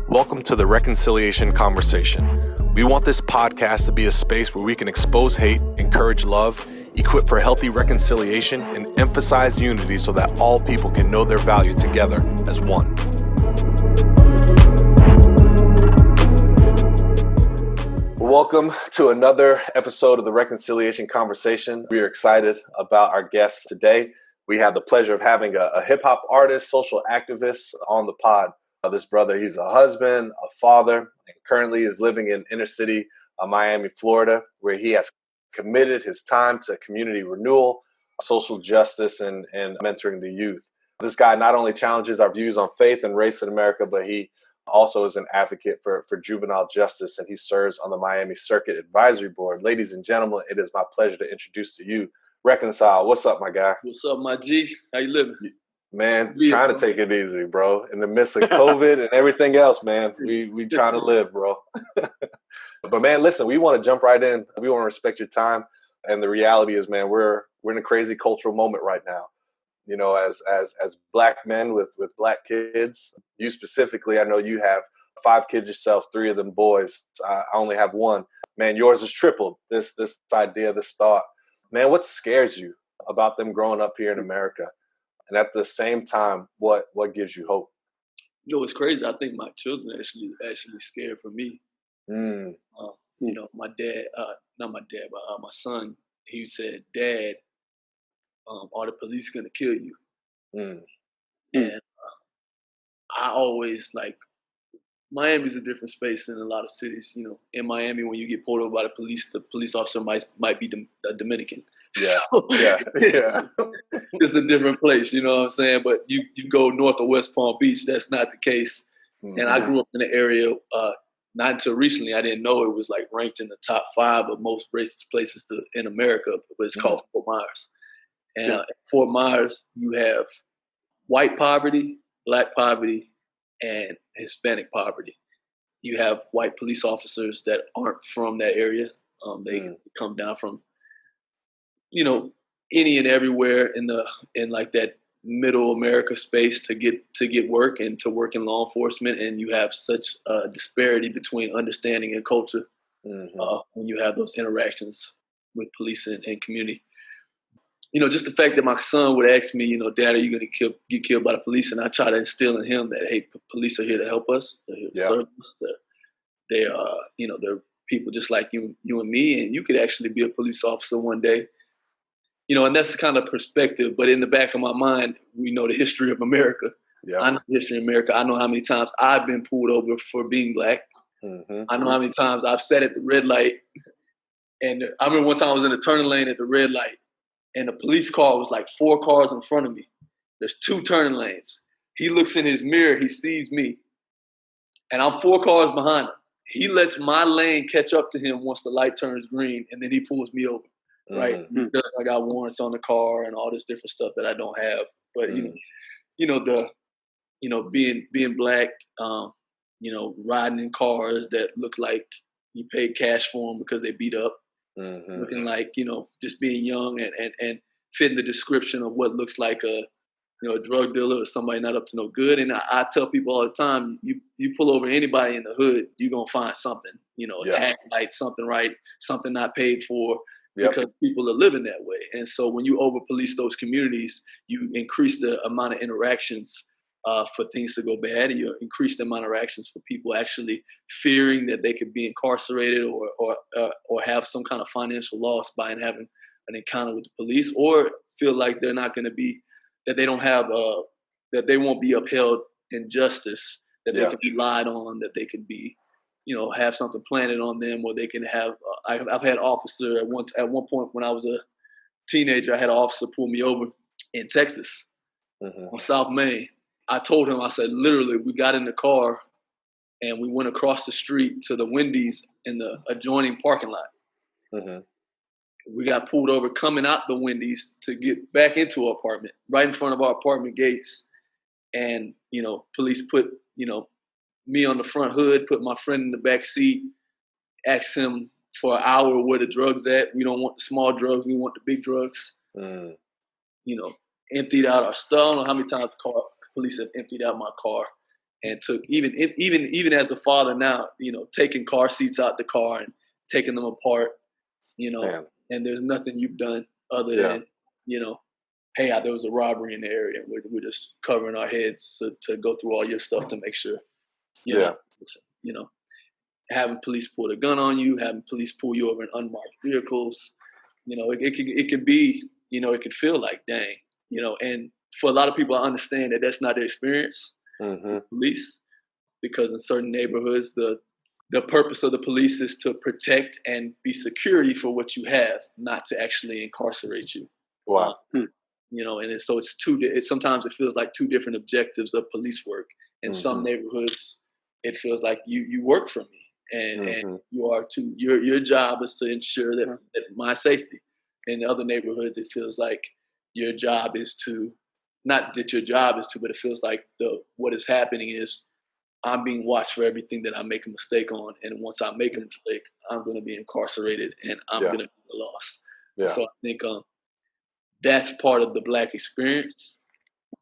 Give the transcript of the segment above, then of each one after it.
Welcome to the Reconciliation Conversation. We want this podcast to be a space where we can expose hate, encourage love, equip for healthy reconciliation, and emphasize unity so that all people can know their value together as one. Welcome to another episode of the Reconciliation Conversation. We are excited about our guests today. We have the pleasure of having a hip-hop artist, social activist on the pod. This brother, he's a husband, a father, and currently is living in inner city Miami, Florida, where he has committed his time to community renewal, social justice, and mentoring the youth. This guy not only challenges our views on faith and race in America, but he also is an advocate for juvenile justice, and he serves on the Miami Circuit Advisory Board. Ladies and gentlemen, it is my pleasure to introduce to you Reconcile. What's up, my guy? What's up, my G? How you living? Man, trying to take it easy, bro. In the midst of COVID and everything else, man, we trying to live, bro. But man, listen, we want to jump right in. We want to respect your time. And the reality is, man, we're in a crazy cultural moment right now. You know, as Black men with Black kids, you specifically, I know you have 5 kids yourself, 3 of them boys. I only have 1. Man, yours is tripled. This idea, this thought. Man, what scares you about them growing up here in America? And at the same time, what gives you hope? You know, it's crazy. I think my children actually scared for me. You know, my dad, not my dad, but my son, he said, "Dad, are the police gonna kill you?" And I always Miami's a different space than a lot of cities. You know, in Miami, when you get pulled over by the police officer might be a Dominican. Yeah, yeah. It's a different place, you know what I'm saying? But you go north of West Palm Beach, that's not the case. Mm-hmm. And I grew up in an area, not until recently, I didn't know it was ranked in the top 5 of most racist places in America, but it's called Fort Myers. And in Fort Myers, you have white poverty, Black poverty, and Hispanic poverty. You have white police officers that aren't from that area. They come down from, you know, any and everywhere in that middle America space to get work and to work in law enforcement. And you have such a disparity between understanding and culture when you have those interactions with police and community. You know, just the fact that my son would ask me, you know, "Dad, are you going to get killed by the police?" And I try to instill in him that, hey, police are here to help us. They're here to serve us. They're people just like you and me, and you could actually be a police officer one day. You know, and that's the kind of perspective. But in the back of my mind, we know the history of America. Yeah. I know the history of America. I know how many times I've been pulled over for being Black. Mm-hmm. I know how many times I've sat at the red light. And I remember one time I was in the turning lane at the red light, and the police car was 4 cars in front of me. There's 2 turning lanes. He looks in his mirror. He sees me. And I'm 4 cars behind him. He lets my lane catch up to him once the light turns green, and then he pulls me over. Right, because I got warrants on the car and all this different stuff that I don't have. But being Black, riding in cars that look like you paid cash for them because they beat up, looking like just being young and fitting the description of what looks like a drug dealer or somebody not up to no good. And I tell people all the time, you pull over anybody in the hood, you're gonna find something, a tax light, something not paid for. Because people are living that way. And so when you over-police those communities, you increase the amount of interactions for things to go bad, and you increase the amount of interactions for people actually fearing that they could be incarcerated or have some kind of financial loss by having an encounter with the police, or feel like they're not going to be, that they don't have, that they won't be upheld in justice, that they could be lied on, that they could be, have something planted on them, or they can have. I've had officer at one point when I was a teenager. I had an officer pull me over in Texas on South Main. I told him, I said, literally, we got in the car and we went across the street to the Wendy's in the adjoining parking lot. We got pulled over coming out the Wendy's to get back into our apartment, right in front of our apartment gates, and police put me on the front hood, put my friend in the back seat, asked him for an hour where the drugs at. We don't want the small drugs. We want the big drugs. emptied out our stuff. I don't know how many times police have emptied out my car, and took even as a father now, taking car seats out the car and taking them apart, Man. and there's nothing you've done other than, hey, there was a robbery in the area. We're just covering our heads to go through all your stuff to make sure, having police pull a gun on you, having police pull you over in unmarked vehicles, it could be, it could feel like, dang, and for a lot of people, I understand that that's not their experience with police, because in certain neighborhoods, the purpose of the police is to protect and be security for what you have, not to actually incarcerate you. Wow. And so sometimes it feels like two different objectives of police work. In some neighborhoods, it feels like you work for me, and you are too. Your job is to ensure that my safety. In other neighborhoods, it feels like your job is to, not that your job is to, but it feels like what is happening is I'm being watched for everything that I make a mistake on, and once I make a mistake, I'm going to be incarcerated and I'm going to be lost. Yeah. So I think that's part of the Black experience.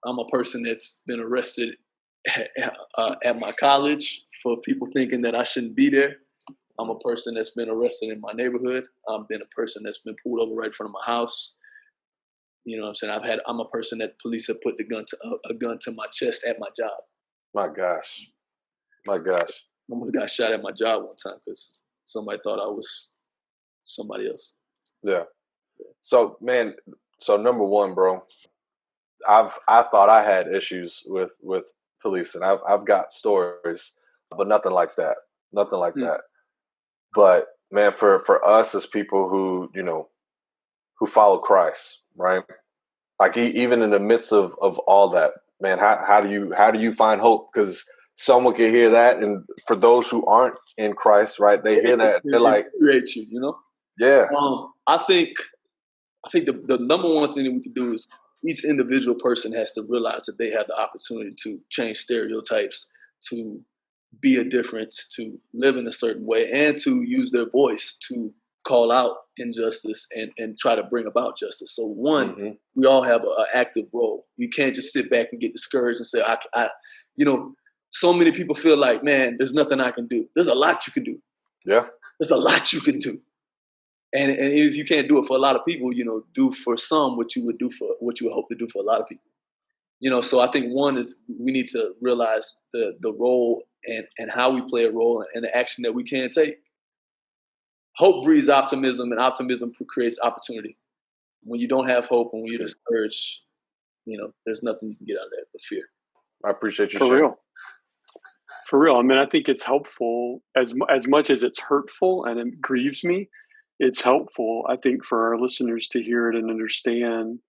I'm a person that's been arrested at my college for people thinking that I shouldn't be there. I'm a person that's been arrested in my neighborhood. I've been a person that's been pulled over right in front of my house. You know what I'm saying? I'm a person that police have put a gun to my chest at my job. My gosh. I almost got shot at my job one time because somebody thought I was somebody else. Yeah. So, man, number one, bro, I thought I had issues with police, and I've got stories, but nothing like that. Nothing like that. But man, for us as people who follow Christ, right? Like even in the midst of all that, man, how do you find hope? Because someone can hear that, and for those who aren't in Christ, right, they hear that, they're like, yeah. I think the number one thing that we can do is each individual person has to realize that they have the opportunity to change stereotypes, to be a difference, to live in a certain way, and to use their voice to call out injustice and try to bring about justice. So we all have an active role. You can't just sit back and get discouraged and say, so many people feel like, man, there's nothing I can do. There's a lot you can do. Yeah. There's a lot you can do. And if you can't do it for a lot of people, do for some what you would hope to do for a lot of people. So I think one is we need to realize the role and how we play a role and the action that we can take. Hope breeds optimism, and optimism creates opportunity. When you don't have hope and when you're discouraged, there's nothing you can get out of that but fear. I appreciate you sharing. For real. I mean, I think it's helpful as much as it's hurtful and it grieves me. It's helpful, I think, for our listeners to hear it and understand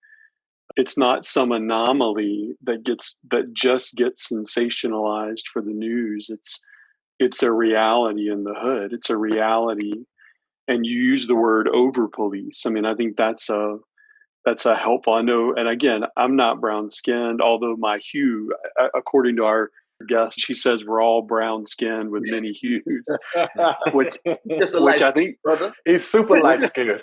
it's not some anomaly that just gets sensationalized for the news. It's a reality in the hood. It's a reality. And you use the word over police. I mean, I think that's a helpful. I know, and again, I'm not brown skinned, although my hue, according to our guest, she says we're all brown skinned with many hues, which I think he's super light skinned.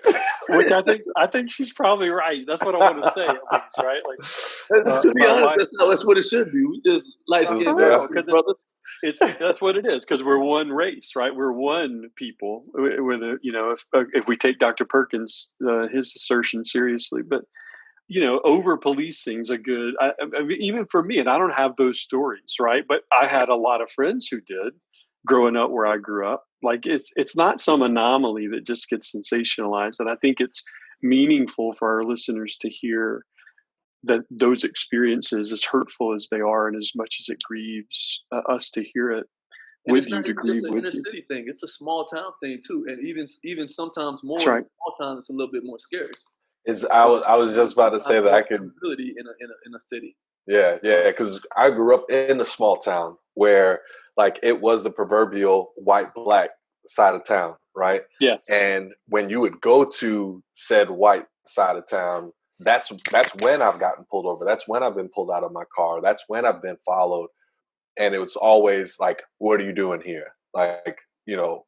Which I think she's probably right. That's what I want to say, at least, right? Like, to be honest, that's what it should be. We just light skinned brothers. That's what it is, because we're one race, right? We're one people. If we take Dr. Perkins, his assertion seriously, but over policing is a good. I mean, even for me, and I don't have those stories, right? But I had a lot of friends who did, growing up where I grew up. Like it's not some anomaly that just gets sensationalized, and I think it's meaningful for our listeners to hear that those experiences, as hurtful as they are, and as much as it grieves us to hear it, and with you to grieve with you. It's an inner city thing. It's a small town thing too, and even sometimes more. That's right. Small town, it's a little bit more scary. I was just about to say that I could in a city. Yeah, because I grew up in a small town where like it was the proverbial white-black side of town, right? Yes. And when you would go to said white side of town, that's when I've gotten pulled over. That's when I've been pulled out of my car. That's when I've been followed. And it was always like, what are you doing here? Like,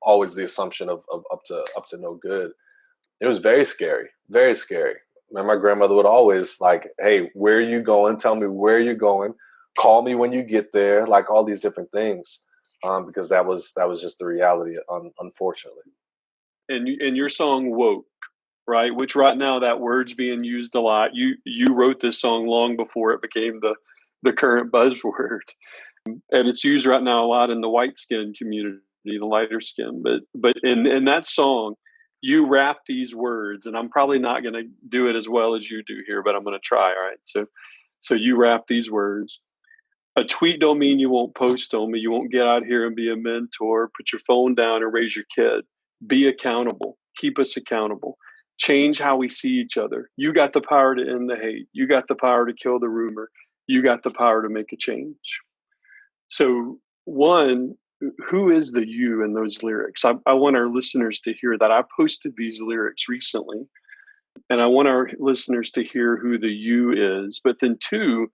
always the assumption of up to no good. It was very scary, very scary. And my grandmother would always like, hey, where are you going? Tell me where you're going. Call me when you get there. Like all these different things, because that was just the reality, unfortunately. And your song "Woke," right? Which right now that word's being used a lot. You wrote this song long before it became the current buzzword, and it's used right now a lot in the white skin community, the lighter skin. But in that song, you rap these words, and I'm probably not going to do it as well as you do here, but I'm going to try. All right, so you rap these words. A tweet don't mean you won't post on me. You won't get out here and be a mentor. Put your phone down and raise your kid. Be accountable. Keep us accountable. Change how we see each other. You got the power to end the hate. You got the power to kill the rumor. You got the power to make a change. So, one, who is the you in those lyrics? I want our listeners to hear that. I posted these lyrics recently, and I want our listeners to hear who the you is. But then, two,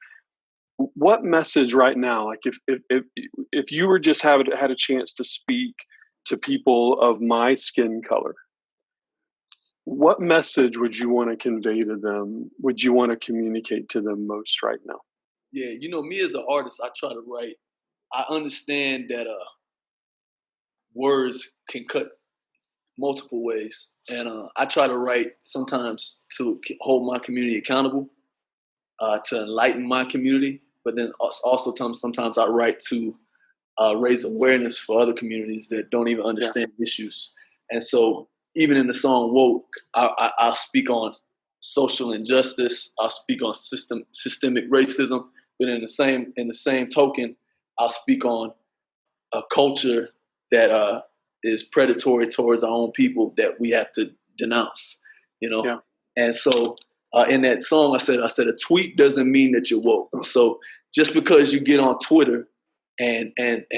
what message right now, like if you were just had a chance to speak to people of my skin color, what message would you want to convey to them? Would you want to communicate to them most right now? Yeah, me as an artist, I try to write. I understand that words can cut multiple ways, and I try to write sometimes to hold my community accountable, to enlighten my community, but then also sometimes I write to raise awareness for other communities that don't even understand issues. And so even in the song "Woke," I'll speak on social injustice. I'll speak on systemic racism. But in the same token, I'll speak on a culture that is predatory towards our own people that we have to denounce. Yeah. And so in that song, I said a tweet doesn't mean that you're woke. So just because you get on Twitter and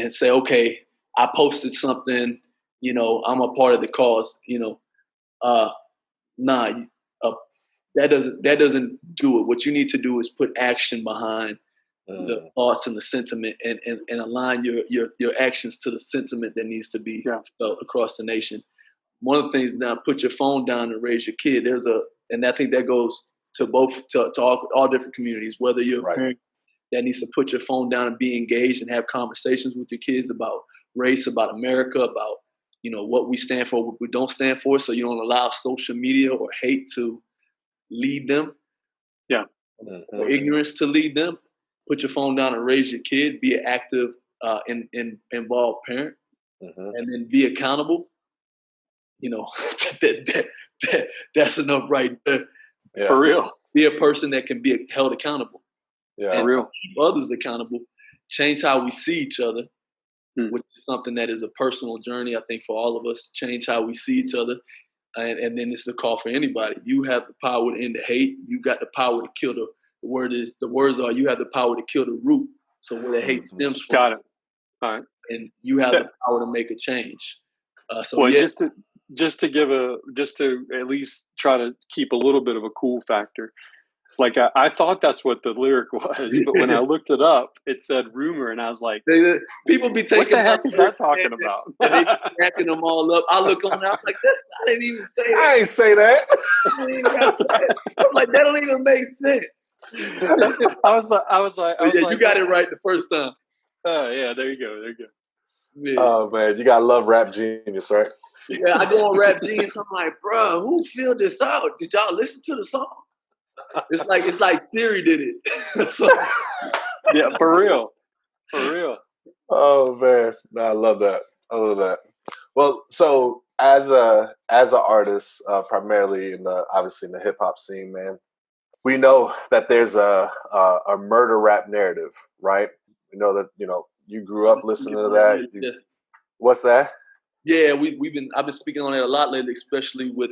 say, okay, I posted something, I'm a part of the cause, that doesn't do it. What you need to do is put action behind the thoughts and the sentiment, and align your actions to the sentiment that needs to be felt across the nation. One of the things now, put your phone down and raise your kid. And I think that goes to all different communities, whether you're a parent that needs to put your phone down and be engaged and have conversations with your kids about race, about America, about what we stand for, what we don't stand for, so you don't allow social media or hate to lead them, or ignorance to lead them. Put your phone down and raise your kid. Be an active, involved parent, and then be accountable. That's enough right there. Yeah. For real. Be a person that can be held accountable. Yeah, for real. Keep others accountable. Change how we see each other, which is something that is a personal journey, I think, for all of us. Change how we see each other. And then it's a call for anybody. You have the power to end the hate. You got the power to kill the words are you have the power to kill the root. So where the hate stems from. Got it. All right. And you have the power to make a change. Just to at least try to keep a little bit of a cool factor. Like I thought that's what the lyric was, but when I looked it up, it said rumor, and I was like, people be taking what the heck is that talking about? They be backing them all up. I look on there, I'm like, I didn't even say that. I ain't say that. I'm like, that don't even make sense. I was like, you got it right the first time. Oh yeah, there you go. Yeah. Oh man, you gotta love Rap Genius, right? Yeah, I go on Rap Genius. I'm like, bro, who filled this out? Did y'all listen to the song? It's like Siri did it. Yeah, for real. Oh man, no, I love that. Well, so as an artist, primarily obviously in the hip hop scene, man, we know that there's a murder rap narrative, right? We know that you grew up listening to that. What's that? Yeah, I've been speaking on it a lot lately, especially with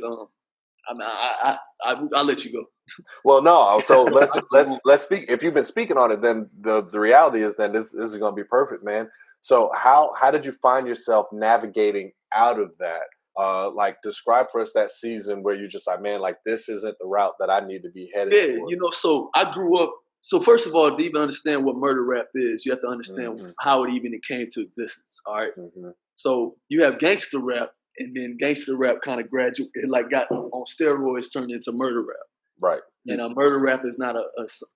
I'll let you go. Well, no. So let's speak. If you've been speaking on it, then the reality is then this is going to be perfect, man. So how did you find yourself navigating out of that? Like describe for us that season where you just like, man, like this isn't the route that I need to be headed. Yeah, so I grew up. So first of all, to even understand what murder rap is, you have to understand how it even came to existence. All right. So you have gangster rap. And then gangster rap kind of got on steroids, turned into murder rap. Right. And murder rap is not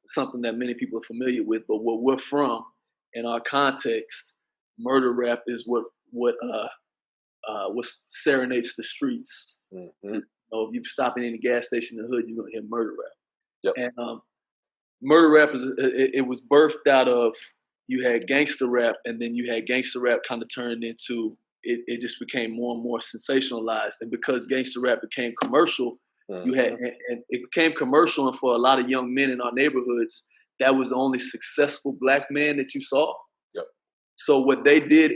something that many people are familiar with, but what we're from in our context, murder rap is what serenades the streets. Mm-hmm. If you stop in any gas station in the hood, you're gonna hear murder rap. Yep. And murder rap it was birthed out of, you had gangster rap, and then you had gangster rap kind of turned into it just became more and more sensationalized. And because gangster rap became commercial, you had, and it became commercial, and for a lot of young men in our neighborhoods, that was the only successful black man that you saw. Yep. So what they did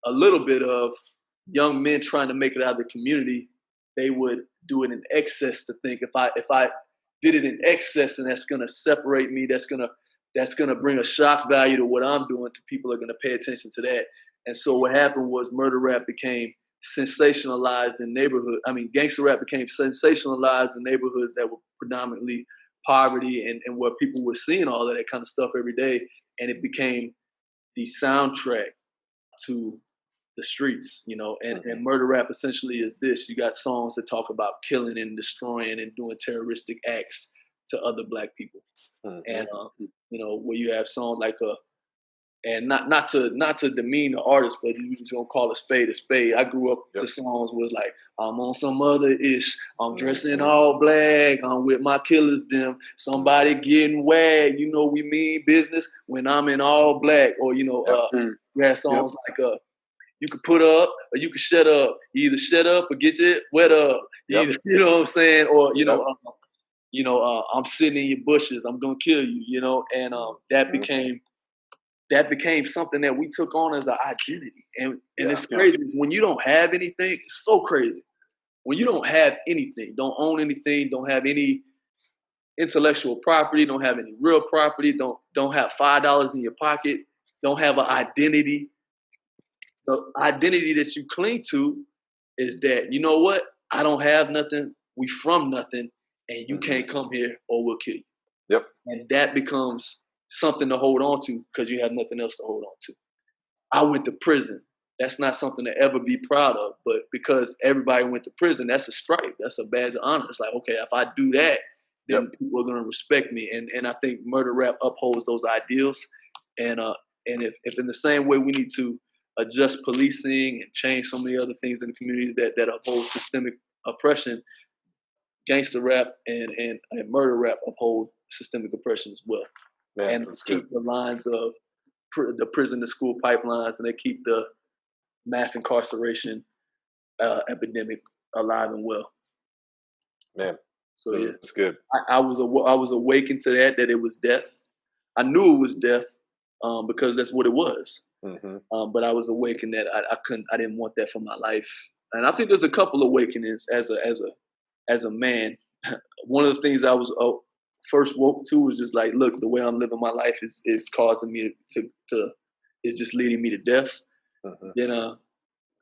a little bit of, young men trying to make it out of the community, they would do it in excess to think, if I did it in excess, and that's gonna separate me, that's gonna bring a shock value to what I'm doing, to people are gonna pay attention to that. And so what happened was murder rap became sensationalized in gangster rap became sensationalized in neighborhoods that were predominantly poverty, and where people were seeing all of that kind of stuff every day. And it became the soundtrack to the streets, and murder rap essentially is this. You got songs that talk about killing and destroying and doing terroristic acts to other black people. And where you have songs like and not to demean the artist, but you just gonna call a spade a spade. I grew up, the songs was like, I'm on some other ish, I'm dressing all black, I'm with my killers, them, somebody getting wag, we mean business when I'm in all black. Or you have songs like you could put up or you could shut up. You either shut up or get your wet up. Either, you know what I'm saying? Or I'm sitting in your bushes, I'm gonna kill you. And that became something that we took on as an identity. And it's crazy. When you don't have anything, it's so crazy. When you don't have anything, don't own anything, don't have any intellectual property, don't have any real property, don't have $5 in your pocket, don't have an identity. The identity that you cling to is that, you know what? I don't have nothing. We from nothing, and you can't come here or we'll kill you. Yep. And that becomes something to hold on to because you have nothing else to hold on to. I went to prison. That's not something to ever be proud of, but because everybody went to prison, that's a stripe. That's a badge of honor. It's like, okay, if I do that, then people are going to respect me. And I think murder rap upholds those ideals. And if in the same way we need to adjust policing and change so many other things in the communities that uphold systemic oppression, gangster rap and murder rap uphold systemic oppression as well. Man, and keep the lines of the prison to school pipelines, and they keep the mass incarceration epidemic alive and well. Man, so yeah, it's good. I was awakened to that it was death. I knew it was death because that's what it was. But I was awakened that I didn't want that for my life. And I think there's a couple awakenings as a man. One of the things I was first woke to was just like, look, the way I'm living my life is causing me to is just leading me to death. Then I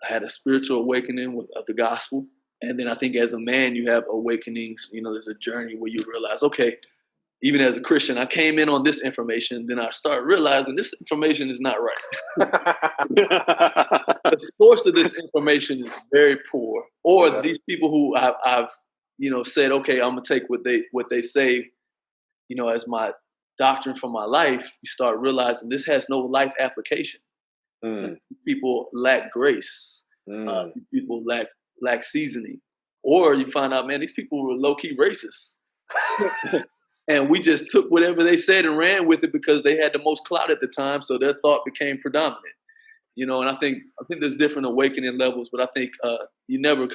had a spiritual awakening of the gospel. And then I think as a man, you have awakenings. There's a journey where you realize, okay, even as a Christian, I came in on this information. Then I start realizing this information is not right. The source of this information is very poor. Or these people who I've said, okay, I'm gonna take what they say, as my doctrine for my life. You start realizing this has no life application. People lack grace. These people lack seasoning. Or you find out, man, these people were low-key racist. And we just took whatever they said and ran with it because they had the most clout at the time, so their thought became predominant. And I think there's different awakening levels, but I think you never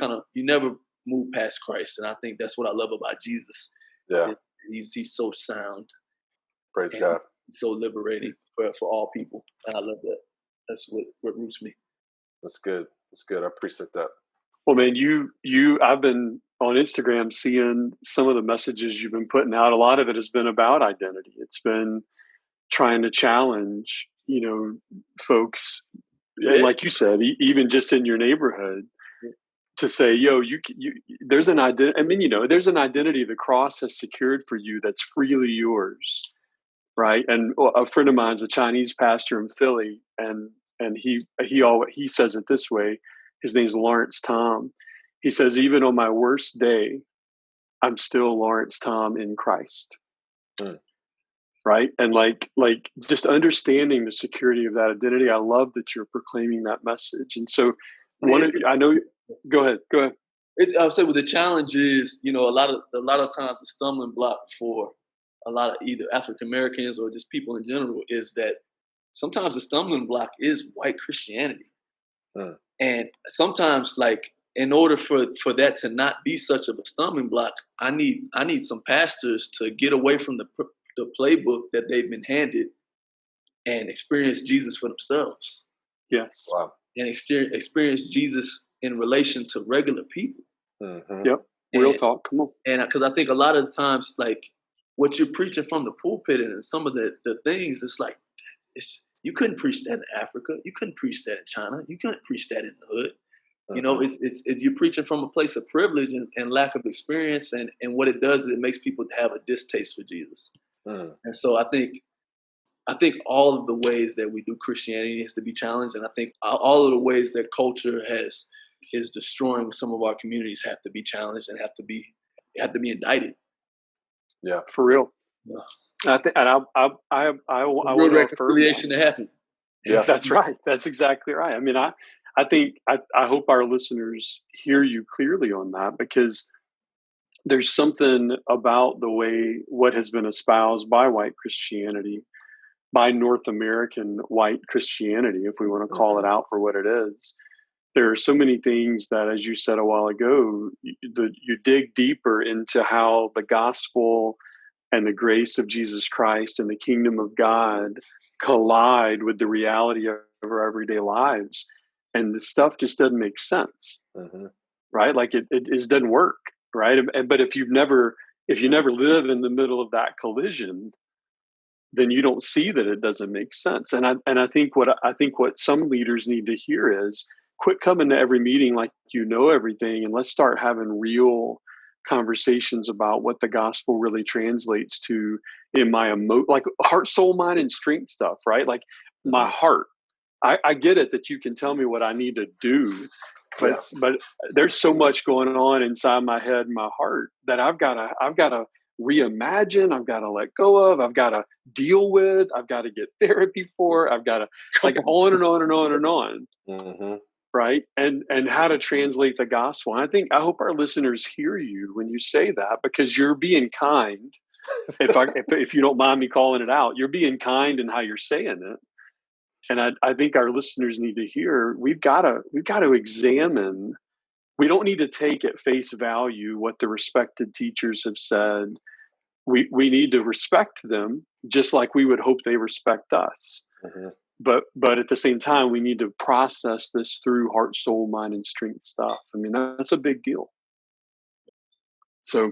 move past Christ, and I think that's what I love about Jesus. Yeah, he's so sound. Praise God. He's so liberating for all people, and I love that. That's what roots me. That's good. That's good. I appreciate that. Well, man, I've been on Instagram seeing some of the messages you've been putting out. A lot of it has been about identity. It's been trying to challenge, folks, and like you said, even just in your neighborhood, to say, yo, there's an identity. I mean, there's an identity the cross has secured for you that's freely yours, right? And a friend of mine's a Chinese pastor in Philly, and he says it this way. His name's Lawrence Tom. He says, even on my worst day, I'm still Lawrence Tom in Christ. Mm. Right. And like just understanding the security of that identity. I love that you're proclaiming that message. And so I know, go ahead. I would say the challenge is, a lot of times the stumbling block for a lot of either African Americans or just people in general is that sometimes the stumbling block is white Christianity. Mm. And sometimes, like, in order for that to not be such of a stumbling block, I need some pastors to get away from the playbook that they've been handed and experience Jesus for themselves. Yes. Wow. And experience Jesus in relation to regular people. Mm-hmm. Yep. Real talk. Come on. And because I think a lot of the times, like, what you're preaching from the pulpit and some of the things, it's like, you couldn't preach that in Africa. You couldn't preach that in China. You couldn't preach that in the hood. Mm-hmm. It's you're preaching from a place of privilege and lack of experience. And what it does is it makes people have a distaste for Jesus. Mm. And so I think all of the ways that we do Christianity has to be challenged. And I think all of the ways that culture is destroying some of our communities have to be challenged and have to be indicted. Yeah, for real. Yeah. I think, and I want to reconciliation to happen. Yeah, that's right. That's exactly right. I mean, I think I hope our listeners hear you clearly on that, because there's something about the way what has been espoused by white Christianity, by North American white Christianity, if we want to call it out for what it is. There are so many things that, as you said a while ago, you dig deeper into how the gospel and the grace of Jesus Christ and the kingdom of God collide with the reality of our everyday lives. And the stuff just doesn't make sense, right? Like it just doesn't work, right? But if you never live in the middle of that collision, then you don't see that it doesn't make sense. And I think what some leaders need to hear is, quit coming to every meeting like you know everything, and let's start having real conversations about what the gospel really translates to in my like heart, soul, mind, and strength stuff, right? Like my heart. I get it that you can tell me what I need to do, but there's so much going on inside my head and my heart that I've got to reimagine. I've got to let go of. I've got to deal with. I've got to get therapy for. I've got to, like, on and on and on and on. Mm-hmm. Right. And how to translate the gospel. And I hope our listeners hear you when you say that, because you're being kind. If you don't mind me calling it out, you're being kind in how you're saying it. And I think our listeners need to hear, we've got to examine. We don't need to take at face value what the respected teachers have said. We need to respect them just like we would hope they respect us. Mm-hmm. But at the same time, we need to process this through heart, soul, mind, and strength stuff. I mean, that's a big deal. So,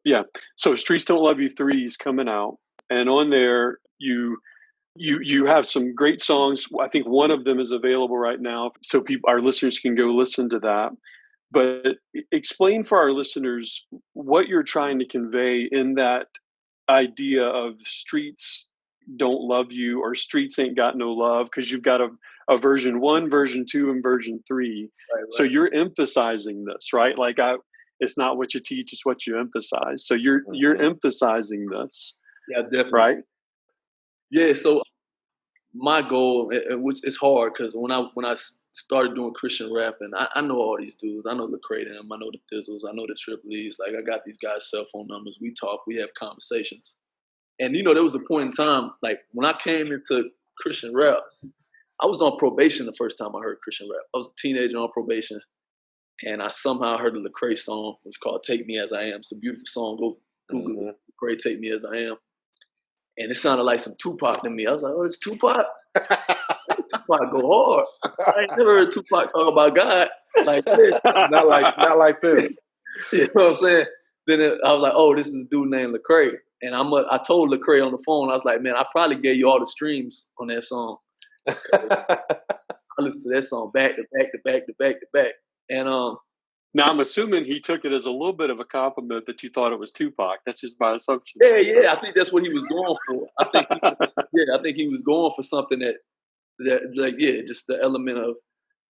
yeah. So Streets Don't Love You 3 is coming out. And on there, you have some great songs. I think one of them is available right now, so our listeners can go listen to that. But explain for our listeners what you're trying to convey in that idea of streets don't love you, or streets ain't got no love, because you've got a version 1, version 2, and version 3. Right. So you're emphasizing this, right? Like it's not what you teach, it's what you emphasize. So you're emphasizing this. Yeah, definitely. Right? Yeah, so my goal, it's hard, because when I started doing Christian rap, and I know all these dudes. I know Lecrae and them, I know the Thizzles, I know the Triple E's. Like, I got these guys' cell phone numbers. We talk, we have conversations. And, there was a point in time, like, when I came into Christian rap, I was on probation the first time I heard Christian rap. I was a teenager on probation, and I somehow heard the Lecrae song. It's called Take Me As I Am. It's a beautiful song. Go Google Lecrae, Take Me As I Am. And it sounded like some Tupac to me. I was like, oh, it's Tupac? Tupac go hard. I ain't never heard Tupac talk about God like this. Not like this. You know what I'm saying? Then I was like, oh, this is a dude named Lecrae. And I told Lecrae on the phone, I was like, man, I probably gave you all the streams on that song. I listened to that song back to back to back to back to back. And now I'm assuming he took it as a little bit of a compliment that you thought it was Tupac. That's just my assumption. Yeah. I think that's what he was going for. I think he was going for something that just the element of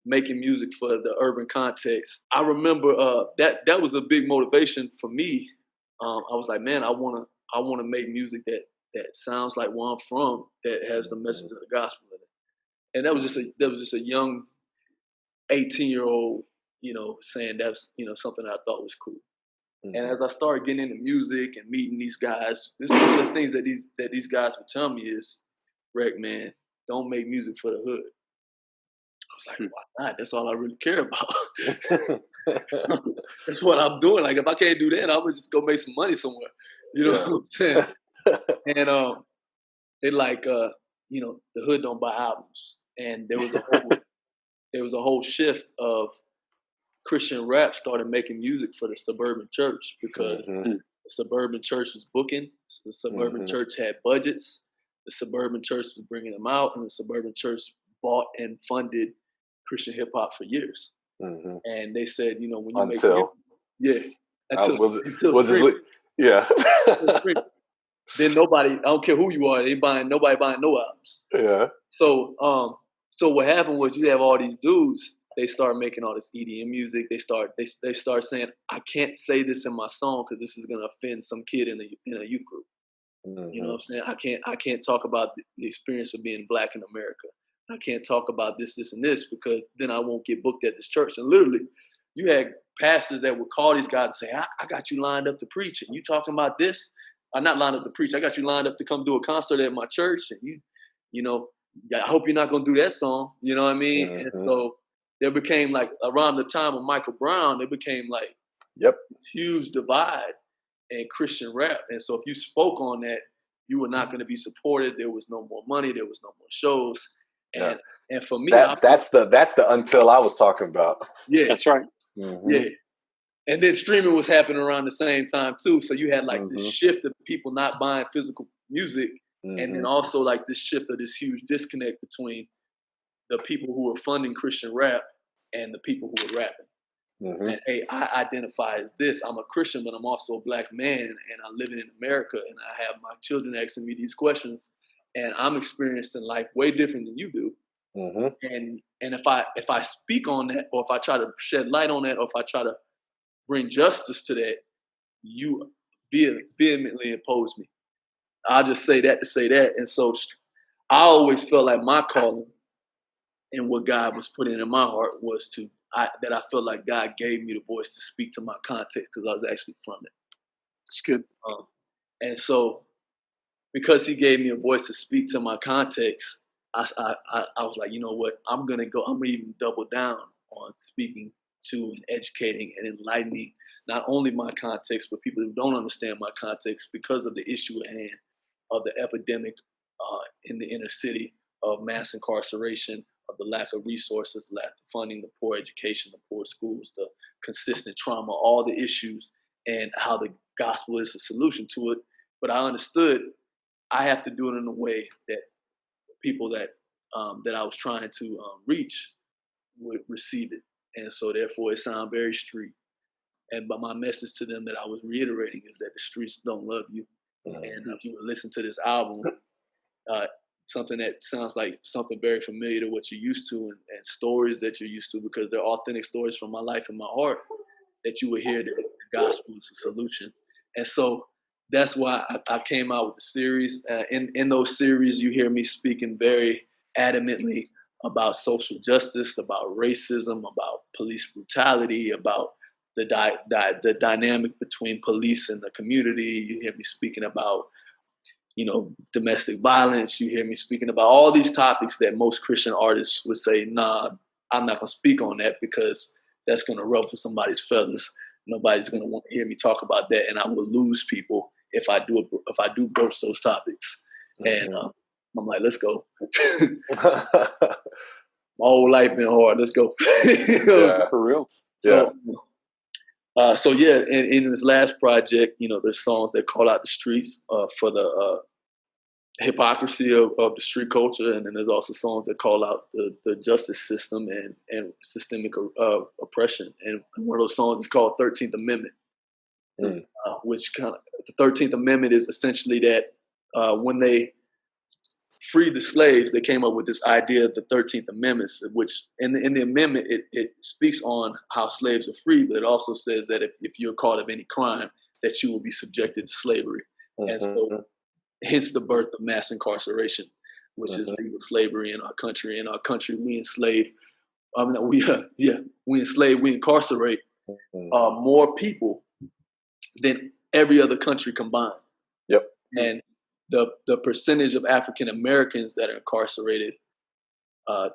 making music for the urban context. I remember that was a big motivation for me I was like, man, I want to make music that sounds like where I'm from, that has the message of the gospel in it. And that was just a young 18-year-old, saying that's, something I thought was cool. Mm-hmm. And as I started getting into music and meeting these guys, this is one of the things that these guys would tell me is, Rec, man, don't make music for the hood. I was like, why not? That's all I really care about. That's what I'm doing. Like, if I can't do that, I would just go make some money somewhere. You know what I'm saying? And they like, the hood don't buy albums. And there was a whole shift of Christian rap started making music for the suburban church because the suburban church was booking. The suburban church had budgets. The suburban church was bringing them out, and the suburban church bought and funded Christian hip hop for years. Mm-hmm. And they said, when you until then nobody, I don't care who you are, nobody buying no albums. Yeah. So what happened was you have all these dudes. They start making all this EDM music. They start saying, I can't say this in my song because this is gonna offend some kid in a youth group. Mm-hmm. You know what I'm saying? I can't talk about the experience of being black in America. I can't talk about this, and this because then I won't get booked at this church. And literally, you had pastors that would call these guys and say, I got you lined up to preach, and you talking about this? I'm not lined up to preach. I got you lined up to come do a concert at my church, and I hope you're not gonna do that song. You know what I mean? Mm-hmm. And so there became like around the time of Michael Brown, there became like this huge divide in Christian rap. And so if you spoke on that, you were not going to be supported. There was no more money. There was no more shows. And for me, that's the until I was talking about. Yeah, that's right. Mm-hmm. Yeah. And then streaming was happening around the same time too. So you had like this shift of people not buying physical music. Mm-hmm. And then also like this shift of this huge disconnect between the people who were funding Christian rap and the people who were rapping. Mm-hmm. And hey, I identify as this. I'm a Christian, but I'm also a black man, and I'm living in America, and I have my children asking me these questions, and I'm experiencing life way different than you do. Mm-hmm. And if I speak on that, or if I try to shed light on that, or if I try to bring justice to that, you vehemently oppose me. I'll just say that to say that. And so I always felt like my calling and what God was putting in my heart was that I felt like God gave me the voice to speak to my context because I was actually from it. It's good. And so because he gave me a voice to speak to my context, I was like, you know what, I'm going to even double down on speaking to and educating and enlightening not only my context, but people who don't understand my context because of the issue at hand of the epidemic in the inner city of mass incarceration, of the lack of resources, lack of funding, the poor education, the poor schools, the consistent trauma, all the issues, and how the gospel is a solution to it. But I understood I have to do it in a way that people that I was trying to reach would receive it. And so therefore it sounded very street. But my message to them that I was reiterating is that the streets don't love you. Mm-hmm. And if you would listen to this album, something that sounds like something very familiar to what you're used to and stories that you're used to, because they're authentic stories from my life and my heart, that you would hear that the gospel is a solution. And so that's why I came out with the series. In those series, you hear me speaking very adamantly about social justice, about racism, about police brutality, about the dynamic between police and the community. You hear me speaking about domestic violence. You hear me speaking about all these topics that most Christian artists would say, nah, I'm not going to speak on that because that's going to ruffle somebody's feathers. Nobody's going to want to hear me talk about that, and I will lose people if I do broach those topics. Mm-hmm. And I'm like, let's go. My whole life been hard. Let's go. For real. So in this last project, there's songs that call out the streets for the hypocrisy of the street culture, and then there's also songs that call out the justice system and systemic oppression. And one of those songs is called 13th Amendment, which the 13th Amendment is essentially that when they freed the slaves, they came up with this idea of the 13th Amendment, which in the amendment, it speaks on how slaves are free, but it also says that if you're caught of any crime, that you will be subjected to slavery. And so hence the birth of mass incarceration, which is legal slavery in our country. In our country, we enslave, we incarcerate more people than every other country combined. Yep. And the percentage of African Americans that are incarcerated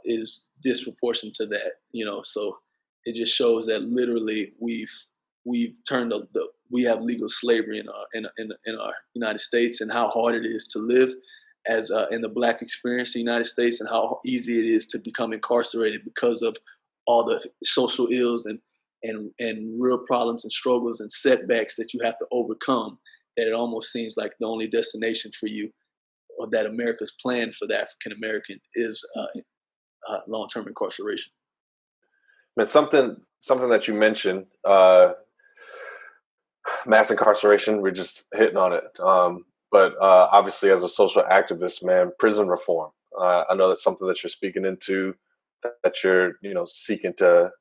is disproportionate to that, so it just shows that literally we've turned we have legal slavery in our United States, and how hard it is to live as in the Black experience in the United States, and how easy it is to become incarcerated because of all the social ills and real problems and struggles and setbacks that you have to overcome, that it almost seems like the only destination for you, or that America's plan for the African American, is long-term incarceration. Man, something that you mentioned, mass incarceration, we're just hitting on it. But obviously, as a social activist, man, prison reform. I know that's something that you're speaking into, that you're, seeking to,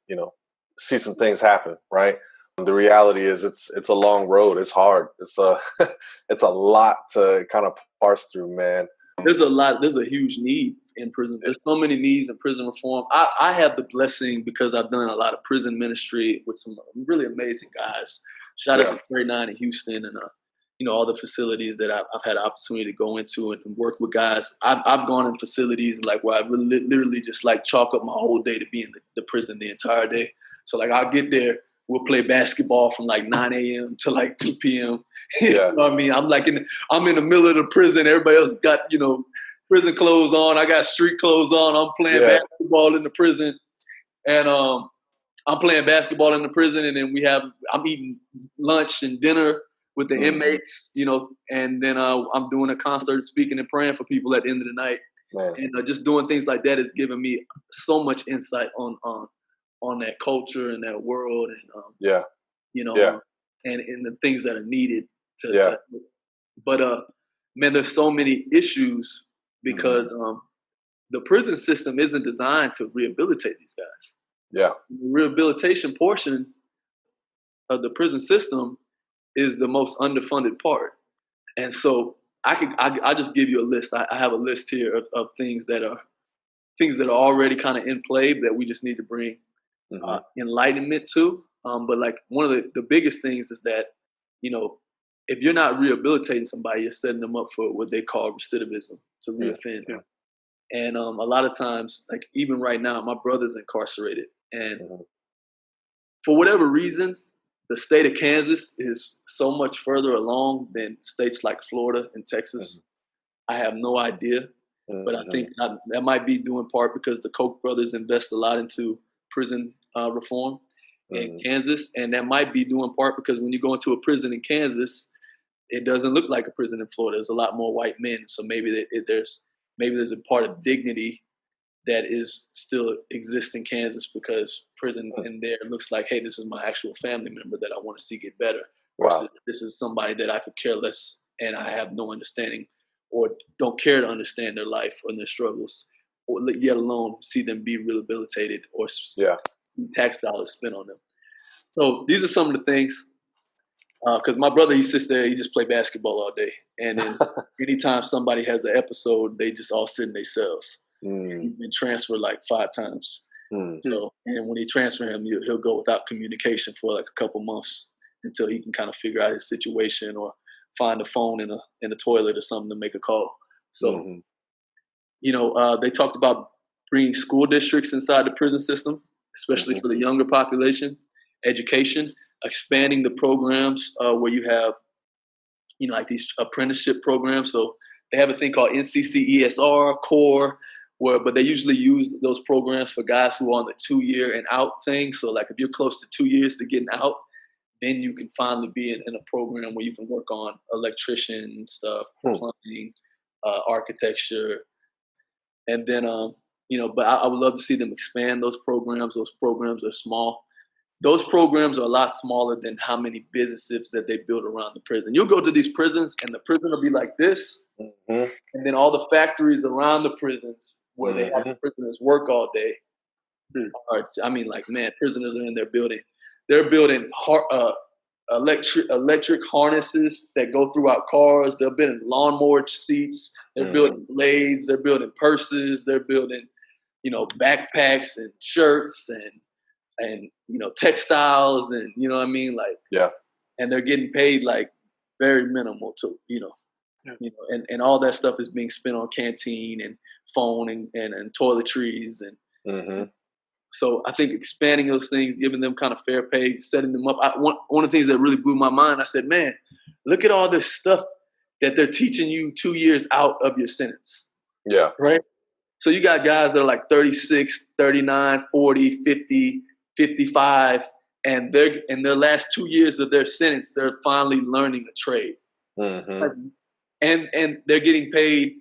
see some things happen, right? The reality is it's a long road. It's hard. It's a lot to kind of parse through, man. There's a huge need in prison. There's so many needs in prison reform. I have the blessing, because I've done a lot of prison ministry with some really amazing guys. Shout out to 39 in Houston, and all the facilities that I've had the opportunity to go into and work with guys. I've gone in facilities like where I really, literally just like chalk up my whole day to be in the prison the entire day. So like I'll get there, we'll play basketball from like 9 a.m. to like 2 p.m. You know what I mean? I'm in the middle of the prison. Everybody else got, prison clothes on. I got street clothes on. I'm playing basketball in the prison. And I'm playing basketball in the prison, and then I'm eating lunch and dinner with the inmates, and then I'm doing a concert, speaking and praying for people at the end of the night. And just doing things like that has given me so much insight on that culture and that world, and and the things that are needed but man, there's so many issues, because the prison system isn't designed to rehabilitate these guys. The rehabilitation portion of the prison system is the most underfunded part. And so I just give you a list. I have a list here of things that are already kind of in play that we just need to bring enlightenment to. But like one of the biggest things is that, if you're not rehabilitating somebody, you're setting them up for what they call recidivism, to reoffend. And a lot of times, like even right now, my brother's incarcerated. And for whatever reason, the state of Kansas is so much further along than states like Florida and Texas. I have no idea. But I think that might be due in part because the Koch brothers invest a lot into prison reform in Kansas. And that might be due in part because when you go into a prison in Kansas, it doesn't look like a prison in Florida. There's a lot more white men. So maybe there's a part of dignity that is still exists in Kansas, because prison in there looks like, hey, this is my actual family member that I want to see get better. Versus this is somebody that I could care less and I have no understanding or don't care to understand their life or their struggles, or yet alone see them be rehabilitated or tax dollars spent on them. So these are some of the things, because my brother, he sits there, he just play basketball all day. And then anytime somebody has an episode, they just all sit in their cells. He's been transferred like 5 times. So, and when they transfer him, he'll go without communication for like a couple months until he can kind of figure out his situation or find a phone in the toilet or something to make a call. So, they talked about bringing school districts inside the prison system, especially for the younger population, education, expanding the programs where you have, like these apprenticeship programs. So they have a thing called NCCESR, CORE, but they usually use those programs for guys who are on the 2-year and out thing. So like if you're close to 2 years to getting out, then you can finally be in a program where you can work on electrician stuff, plumbing, architecture. And then, but I would love to see them expand those programs. Those programs are small. Those programs are a lot smaller than how many businesses that they build around the prison. You'll go to these prisons and the prison will be like this. And then all the factories around the prisons where they have the prisoners work all day. Prisoners are in their building. They're building electric harnesses that go throughout cars. They're building lawnmower seats. They're building blades. They're building purses. They're building, backpacks and shirts and textiles and what I mean, and they're getting paid like very minimal to and all that stuff is being spent on canteen and phone and toiletries and so I think expanding those things, giving them kind of fair pay, setting them up. One of the things that really blew my mind, I said, man, look at all this stuff that they're teaching you 2 years out of your sentence. Yeah. Right. So you got guys that are like 36, 39, 40, 50, 55, and they're in their last 2 years of their sentence, they're finally learning a trade. And they're getting paid,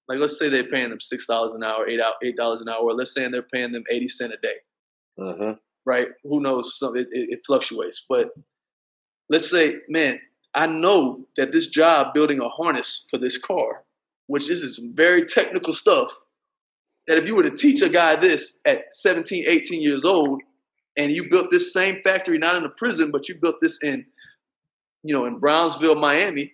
like let's say they're paying them $6 an hour, $8 an hour, or let's say they're paying them 80 cents a day. Right? Who knows? It fluctuates. But let's say, man, I know that this job building a harness for this car, which is some very technical stuff, that if you were to teach a guy this at 17, 18 years old, and you built this same factory, not in a prison, but you built this in Brownsville, Miami,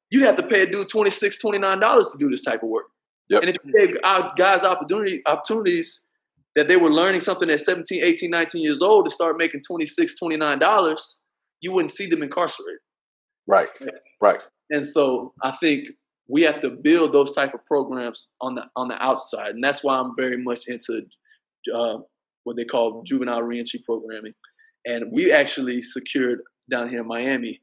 you'd have to pay a dude $26, $29 to do this type of work. Yep. And if you gave guys opportunities that they were learning something at 17, 18, 19 years old to start making $26, $29, you wouldn't see them incarcerated. Right. And so I think we have to build those type of programs on the outside. And that's why I'm very much into what they call juvenile reentry programming. And we actually secured down here in Miami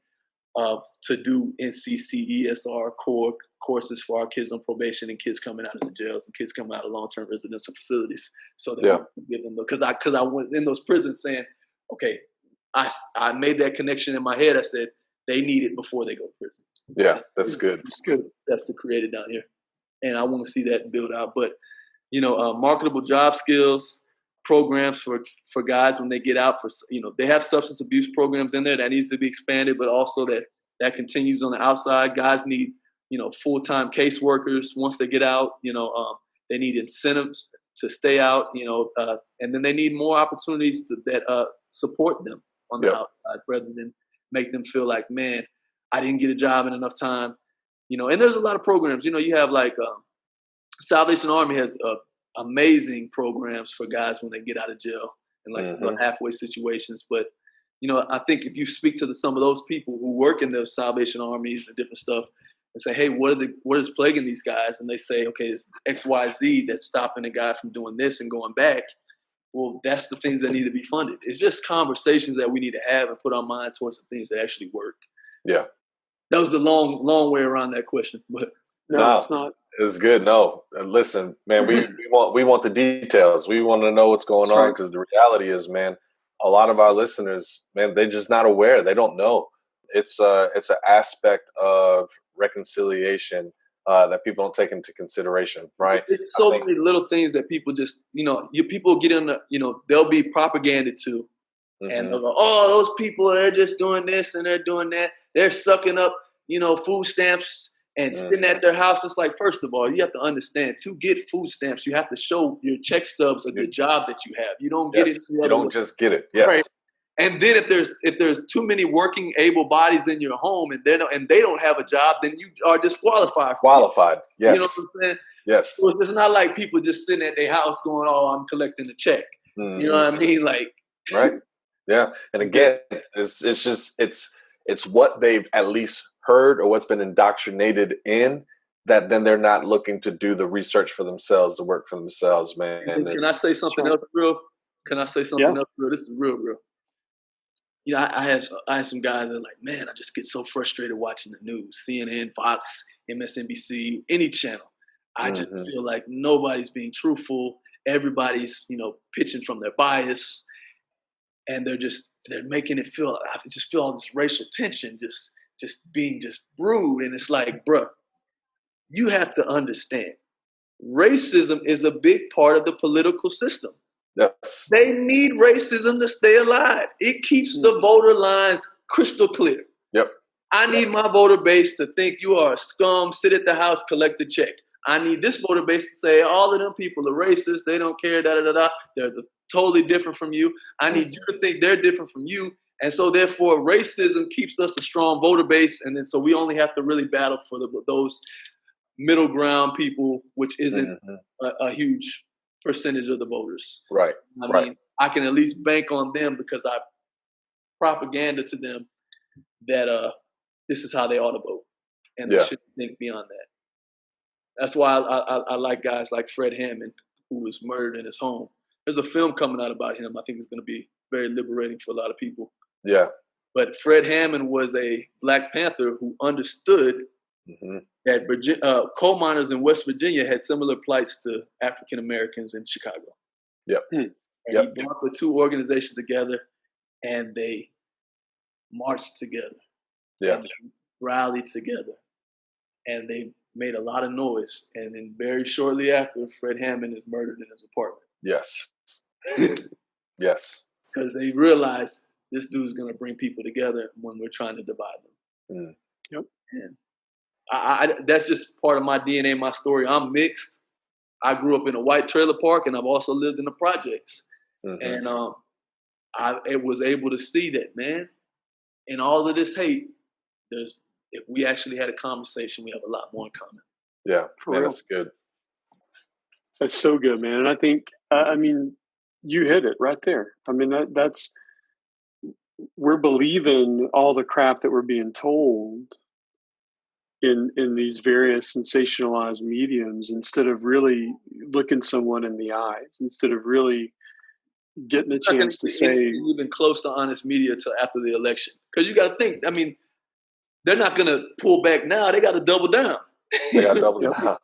to do NCCESR core courses for our kids on probation and kids coming out of the jails and kids coming out of long-term residential facilities. So that we can give them because I went in those prisons saying, okay, I made that connection in my head. I said they need it before they go to prison. Yeah, that's good. It's good. That's to create it down here, and I want to see that build out. But marketable job skills programs for guys when they get out. They have substance abuse programs in there that needs to be expanded, but also that continues on the outside. Guys need full-time caseworkers once they get out. They need incentives to stay out. And then they need more opportunities that support them on the outside rather than make them feel like, man, I didn't get a job in enough time. And there's a lot of programs. You have like Salvation Army has amazing programs for guys when they get out of jail and like halfway situations. But I think if you speak to some of those people who work in the Salvation Armies and different stuff and say, hey, what is plaguing these guys? And they say, okay, it's XYZ that's stopping a guy from doing this and going back. Well, that's the things that need to be funded. It's just conversations that we need to have and put our mind towards the things that actually work. Yeah. That was the long way around that question, but no, it's not. It's good. No, listen, man, we want the details. We want to know what's going on because the reality is, man, a lot of our listeners, man, they're just not aware. They don't know. It's an aspect of reconciliation that people don't take into consideration, right? It's many little things that people just, people get in they'll be propaganded to. And they'll go, oh, those people, they're just doing this and they're doing that. They're sucking up, food stamps and sitting at their house. It's like, first of all, you have to understand, to get food stamps, you have to show your check stubs of the job that you have. You don't get it. You don't just get it. Yes. Right. And then if there's too many working able bodies in your home and they don't have a job, then you are disqualified. Yes. You know what I'm saying? Yes. So it's not like people just sitting at their house going, oh, I'm collecting a check. You know what I mean? Like, right. Yeah. And again, it's what they've at least heard or what's been indoctrinated in that then they're not looking to do the research for themselves, the work for themselves, man. Can I say something else real? This is real. I had some guys that are like, man, I just get so frustrated watching the news, CNN, Fox, MSNBC, any channel. I just feel like nobody's being truthful. Everybody's, pitching from their bias. And they're making it feel, I just feel all this racial tension, just being brewed. And it's like, bro, you have to understand, racism is a big part of the political system. Yes. They need racism to stay alive. It keeps the voter lines crystal clear. Yep. I need my voter base to think you are a scum, sit at the house, collect a check. I need this voter base to say all of them people are racist. They don't care, They're totally different from you. I need you to think they're different from you And so therefore racism keeps us a strong voter base. And then so we only have to really battle for those middle ground people, which isn't a huge percentage of the voters. Right. I mean, I can at least bank on them because I propaganda to them that this is how they ought to vote. And they shouldn't think beyond that. That's why I like guys like Fred Hammond, who was murdered in his home. There's a film coming out about him. I think it's going to be very liberating for a lot of people. Yeah. But Fred Hammond was a Black Panther who understood that coal miners in West Virginia had similar plights to African Americans in Chicago. Yep. And he brought the two organizations together, and they marched together. Yeah. And they rallied together, and they made a lot of noise. And then very shortly after, Fred Hammond is murdered in his apartment. Yes. Yes. Because they realized this dude's going to bring people together when we're trying to divide them. Yep. And I that's just part of my DNA, my story. I'm mixed. I grew up in a white trailer park, and I've also lived in the projects. And I was able to see that, man, in all of this hate, if we actually had a conversation, we have a lot more in common. Yeah, man, that's good. That's so good, man. And I think, I mean, you hit it right there. I mean, that's, we're believing all the crap that we're being told in these various sensationalized mediums instead of really looking someone in the eyes, instead of really getting a chance to say even close to honest media till after the election. Because you got to think, I mean, they're not going to pull back now. They got to double down. They got to double down.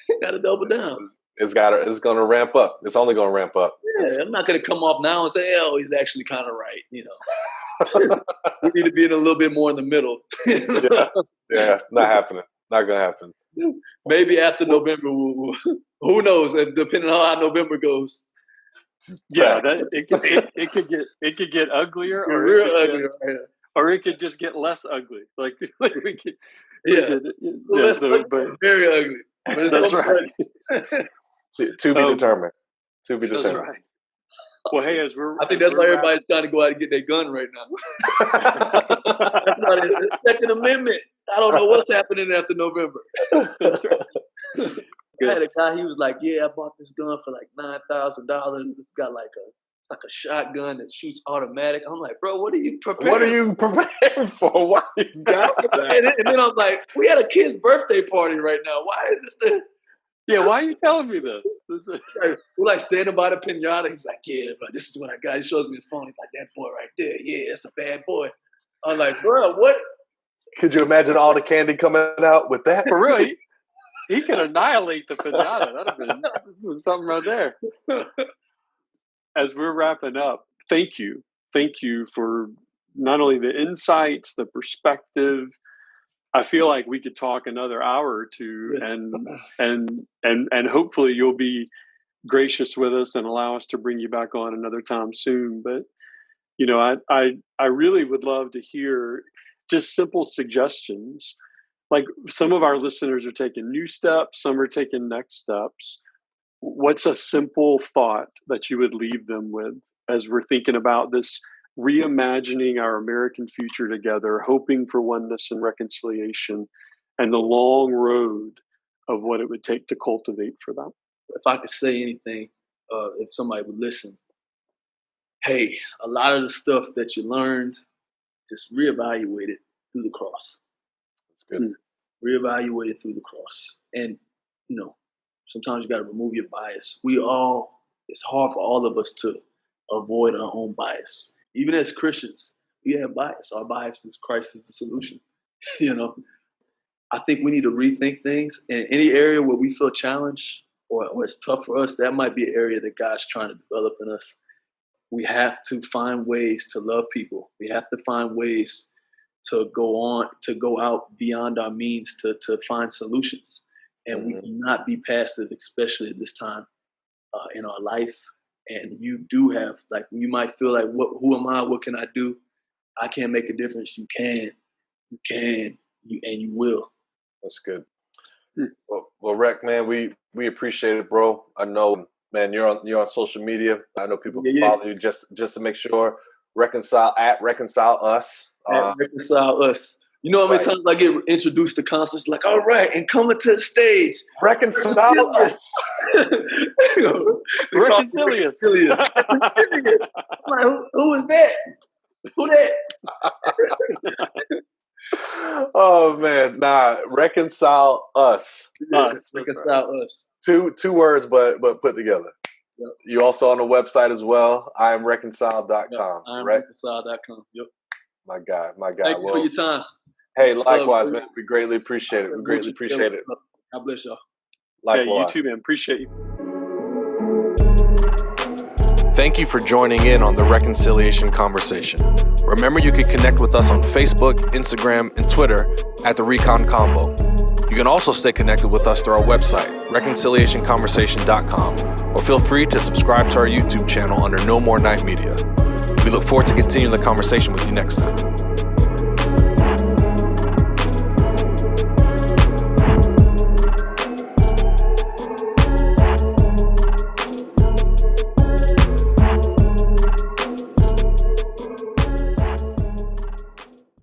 They got to double down. It's going to ramp up. It's only going to ramp up. Yeah, I'm not going to come off now and say, "Oh, he's actually kind of right." You know, we need to be in a little bit more in the middle. Yeah, not happening. Not going to happen. Maybe after November, who knows? Depending on how November goes. Yeah, it could get uglier, or real ugly, or it could just get less ugly. Like we could, but very ugly. But that's right. To be determined. To be determined. That's right. Well, hey, I think that's why everybody's trying to go out and get their gun right now. That's not the Second Amendment. I don't know what's happening after November. That's right. I had a guy, he was like, "Yeah, I bought this gun for like $9,000. It's got it's like a shotgun that shoots automatic." I'm like, "Bro, what are you preparing? What are you preparing for? Why you got that?" And then I was like, "We had a kid's birthday party right now. Why is this the?" Yeah, why are you telling me this? We're like standing by the pinata. He's like, "Yeah, but this is what I got." He shows me his phone. He's like, "That boy right there. Yeah, it's a bad boy." I'm like, "Bro, what?" Could you imagine all the candy coming out with that? For real, he could annihilate the pinata. That'd have been something right there. As we're wrapping up, thank you for not only the insights, the perspective. I feel like we could talk another hour or two, and hopefully you'll be gracious with us and allow us to bring you back on another time soon. But you know, I really would love to hear just simple suggestions. Like, some of our listeners are taking new steps, some are taking next steps. What's a simple thought that you would leave them with as we're thinking about this, reimagining our American future together, hoping for oneness and reconciliation, and the long road of what it would take to cultivate for that? If I could say anything, if somebody would listen, hey, a lot of the stuff that you learned, just reevaluate it through the cross. That's good. Reevaluate it through the cross. And, you know, sometimes you got to remove your bias. It's hard for all of us to avoid our own bias. Even as Christians, we have bias. Our bias is Christ is the solution. You know, I think we need to rethink things. In any area where we feel challenged or it's tough for us, that might be an area that God's trying to develop in us. We have to find ways to love people. We have to find ways to go out beyond our means to find solutions. And we cannot be passive, especially at this time in our life. And you do have, like, you might feel like, who am I? What can I do? I can't make a difference. You can, and you will. That's good. Well, Rec, man, we appreciate it, bro. I know, man, you're on social media. I know people can follow you just to make sure. Reconcile us. Reconcile us. You know how many times I get introduced to concerts, like, all right, and coming to the stage. Reconcile us. Reconcilious. I'm like, who is that? Who that? Oh man, nah. Reconcile us. Reconcile us. Two words, but put together. Yep. You also on the website as well. IamReconciled.com. Yep. IamReconciled.com. Yep. My guy. Thank you for your time. Hey, likewise, man. We greatly appreciate it. God bless y'all. Likewise. Yeah, you too, man. Appreciate you. Thank you for joining in on the Reconciliation Conversation. Remember, you can connect with us on Facebook, Instagram, and Twitter at the Recon Combo. You can also stay connected with us through our website, reconciliationconversation.com, or feel free to subscribe to our YouTube channel under No More Night Media. We look forward to continuing the conversation with you next time.